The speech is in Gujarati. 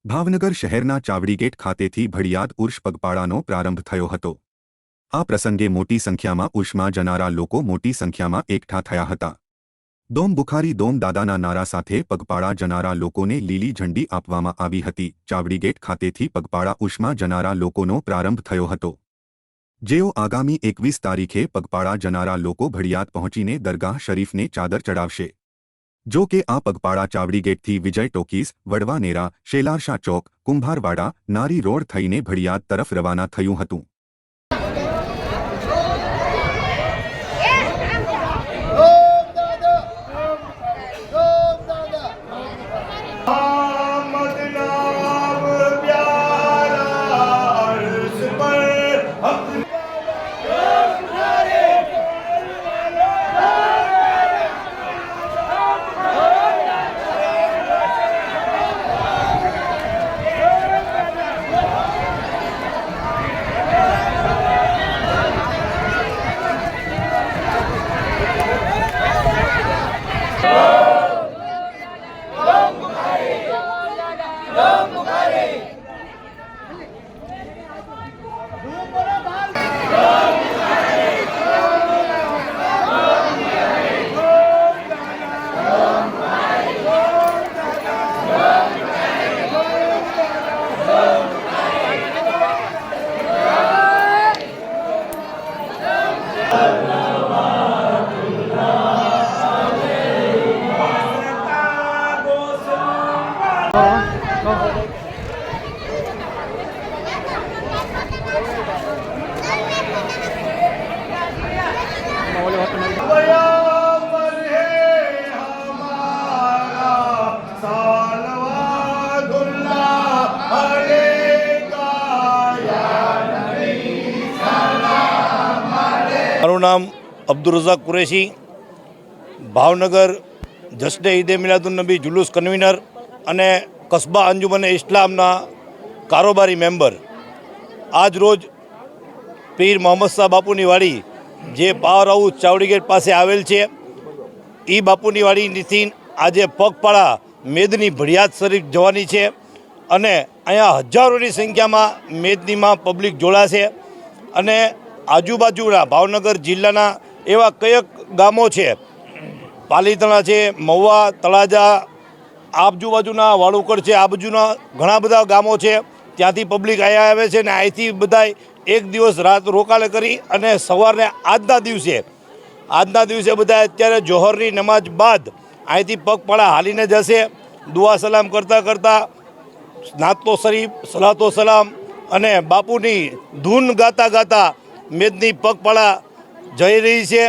ભાવનગર શહેરના ચાવડીગેટ ખાતેથી ભડિયાદ ઉર્ષ પગપાળાનો પ્રારંભ થયો હતો। આ પ્રસંગે મોટી સંખ્યામાં ઉર્ષમાં જનારા લોકો મોટી સંખ્યામાં એકઠા થયા હતા। દોમ બુખારી દોમ દાદાના નારા સાથે પગપાળા જનારા લોકોને લીલી ઝંડી આપવામાં આવી હતી। ચાવડીગેટ ખાતેથી પગપાળા ઉર્ષમાં જનારા લોકોનો પ્રારંભ થયો હતો, જેઓ આગામી 21 તારીખે પગપાળા જનારા લોકો ભડિયાદ પહોંચીને દરગાહ શરીફને ચાદર ચડાવશે। જો કે આ પગપાળા ચાવડીગેટથી વિજય ટોકીઝ, વડવા નેરા, શેલારશા ચોક, કુંભારવાડા, નારી રોડ થઈને ભડિયાદ તરફ રવાના થયું હતું। મારું નામ અબ્દુલ રઝાક કુરેશી, ભાવનગર જશ્ને ઈદે મિલાદુન્નબી જુલુસ કન્વીનર અને કસ્બા અંજુમને ઇસ્લામના કારોબારી મેમ્બર। આજ રોજ પીર મોહમ્મદ શાહ બાપુની વાડી જે પાવર હાઉસ ચાવડીગેટ પાસે આવેલ છે, એ બાપુની વાડીથી આજે પગપાળા મેદની ભડિયાદ શરીફ જવાની છે અને અહીંયા હજારોની સંખ્યામાં મેદનીમાં પબ્લિક જોડાશે અને આજુબાજુના ભાવનગર જિલ્લાના એવા કયેક ગામો છે, પાલીતાણા છે, મહુવા, તળાજા, આજુબાજુના વાળુકડ છે, આ બાજુના ઘણા બધા ગામો છે, ત્યાંથી પબ્લિક અહીંયા આવે છે ને અહીંથી બધા એક દિવસ રાત રોકાણ કરી અને સવારને આજના દિવસે બધા અત્યારે જોહરની નમાજ બાદ અહીંથી પગપાળા હાલીને જશે। દુઆ સલામ કરતાં નાતો શરીફ, સલાતો સલામ અને બાપુની ધૂન ગાતા મેદની પગપાળા જઈ રહી છે।